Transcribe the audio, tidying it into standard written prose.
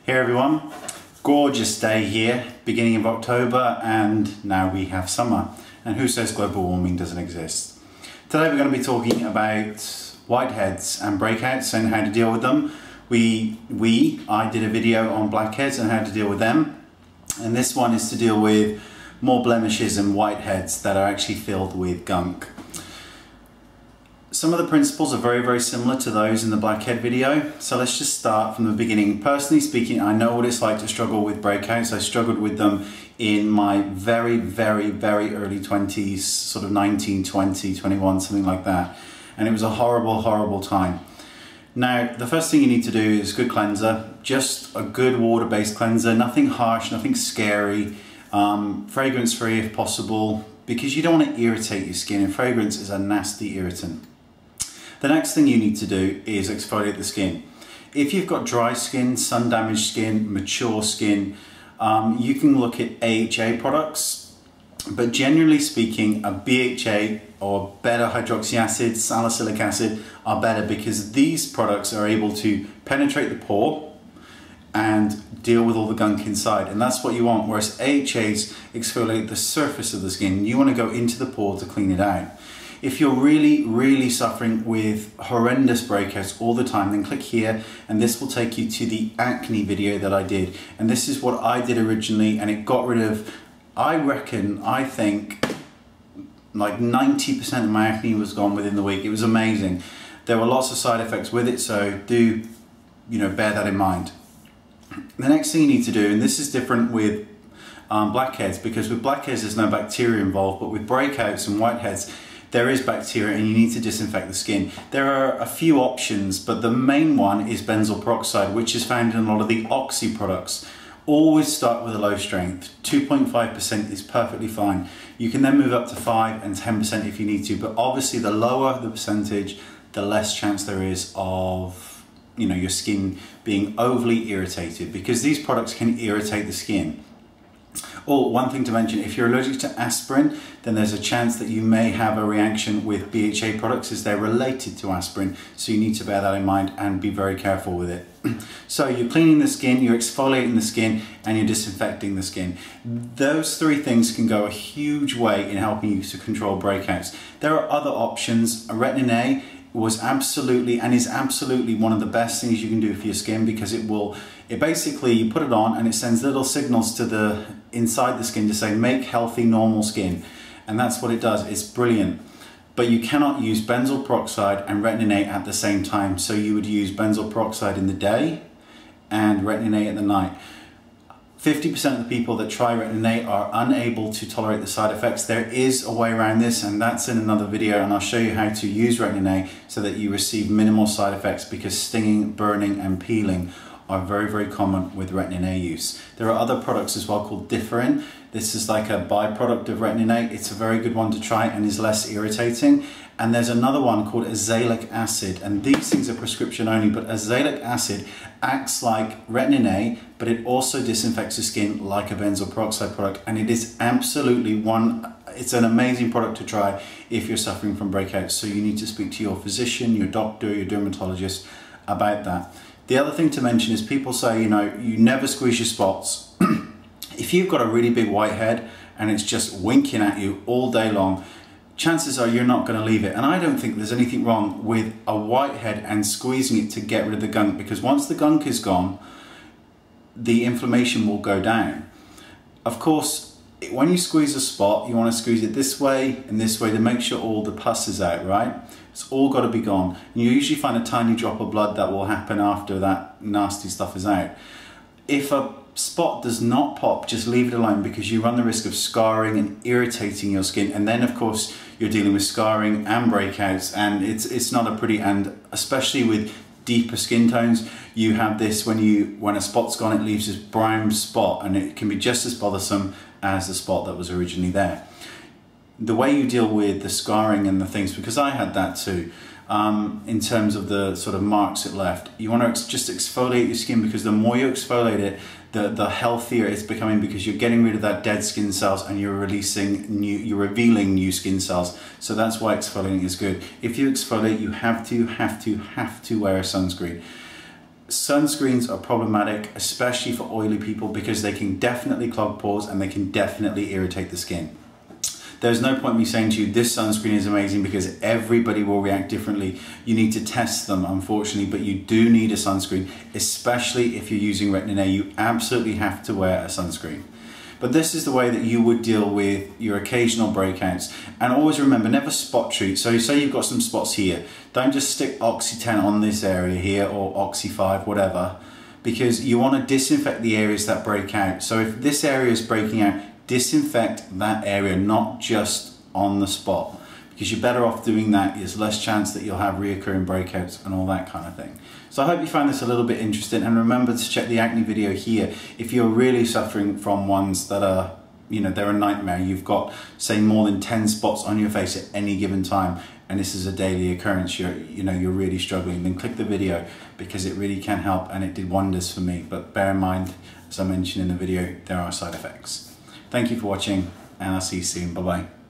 Hey everyone, gorgeous day here, beginning of October, and now we have summer. And who says global warming doesn't exist? Today we're going to be talking about whiteheads and breakouts and how to deal with them. I did a video on blackheads and how to deal with them. And this one is to deal with more blemishes and whiteheads that are actually filled with gunk. Some of the principles are very similar to those in the blackhead video. So let's just start from the beginning. Personally speaking, I know what it's like to struggle with breakouts. I struggled with them in my very early 20s, sort of 19, 20, 21, something like that. And it was a horrible time. Now, the first thing you need to do is good cleanser, just a good water-based cleanser, nothing harsh, nothing scary, fragrance-free if possible, because you don't want to irritate your skin, and fragrance is a nasty irritant. The next thing you need to do is exfoliate the skin. If you've got dry skin, sun-damaged skin, mature skin, you can look at AHA products, but generally speaking, a BHA or beta-hydroxy acid, salicylic acid are better because these products are able to penetrate the pore and deal with all the gunk inside, and that's what you want, whereas AHAs exfoliate the surface of the skin. You want to go into the pore to clean it out. If you're really suffering with horrendous breakouts all the time, then click here and this will take you to the acne video that I did. And this is what I did originally, and it got rid of, I think like 90% of my acne was gone within the week. It was amazing. There were lots of side effects with it, so do, bear that in mind. The next thing you need to do, and this is different with blackheads, because with blackheads there's no bacteria involved, but with breakouts and whiteheads there is bacteria and you need to disinfect the skin. There are a few options, but the main one is benzoyl peroxide, which is found in a lot of the oxy products. Always start with a low strength. 2.5% is perfectly fine. You can then move up to 5 and 10% if you need to, but obviously the lower the percentage, the less chance there is of your skin being overly irritated, because these products can irritate the skin. Oh, one thing to mention, if you're allergic to aspirin, then there's a chance that you may have a reaction with BHA products as they're related to aspirin, so you need to bear that in mind and be very careful with it. So you're cleaning the skin, you're exfoliating the skin, and you're disinfecting the skin. Those three things can go a huge way in helping you to control breakouts. There are other options. Retin A was absolutely and is absolutely one of the best things you can do for your skin, because it basically, you put it on and it sends little signals to the inside the skin to say make healthy normal skin, and that's what it does. It's brilliant. But you cannot use benzoyl peroxide and retin A at the same time, so you would use benzoyl peroxide in the day and retin A at the night. 50% of the people that try retin A are unable to tolerate the side effects. There is a way around this, and that's in another video, and I'll show you how to use retin A so that you receive minimal side effects, because stinging, burning and peeling are very common with retin A use. There are other products as well called Differin. This is like a byproduct of retin A. It's a very good one to try and is less irritating. And there's another one called azelaic acid, and these things are prescription only, but azelaic acid acts like retin A, but it also disinfects the skin like a benzoyl peroxide product, and it is absolutely it's an amazing product to try if you're suffering from breakouts. So you need to speak to your physician, your doctor, your dermatologist about that. The other thing to mention is people say, you never squeeze your spots. If you've got a really big whitehead and it's just winking at you all day long, chances are you're not going to leave it. And I don't think there's anything wrong with a whitehead and squeezing it to get rid of the gunk, because once the gunk is gone, the inflammation will go down. Of course, when you squeeze a spot, you want to squeeze it this way and this way to make sure all the pus is out, right? It's all got to be gone. And you usually find a tiny drop of blood that will happen after that nasty stuff is out. If a spot does not pop, just leave it alone, because you run the risk of scarring and irritating your skin, and then of course you're dealing with scarring and breakouts, and it's not a pretty, and especially with deeper skin tones, you have this when a spot's gone, it leaves this brown spot, and it can be just as bothersome as the spot that was originally there. The way you deal with the scarring and the things, because I had that too, in terms of the sort of marks it left, you want to just exfoliate your skin, because the more you exfoliate it, the healthier it's becoming, because you're getting rid of that dead skin cells and you're revealing new skin cells. So that's why exfoliating is good. If you exfoliate, you have to wear a sunscreen. sunscreens are problematic, especially for oily people, because they can definitely clog pores and they can definitely irritate the skin. There's no point me saying to you this sunscreen is amazing, because everybody will react differently. You need to test them, unfortunately, but you do need a sunscreen, especially if you're using retin A. You absolutely have to wear a sunscreen. But this is the way that you would deal with your occasional breakouts. And always remember, never spot treat. So say you've got some spots here, don't just stick Oxy 10 on this area here or Oxy 5, whatever, because you want to disinfect the areas that break out. So if this area is breaking out, disinfect that area, not just on the spot, because you're better off doing that. There's less chance that you'll have reoccurring breakouts and all that kind of thing. So I hope you find this a little bit interesting, and remember to check the acne video here if you're really suffering from ones that are, you know, they're a nightmare. You've got, say, more than 10 spots on your face at any given time, and this is a daily occurrence. You're really struggling. Then click the video, because it really can help, and it did wonders for me. But bear in mind, as I mentioned in the video, there are side effects. Thank you for watching, and I'll see you soon. Bye bye.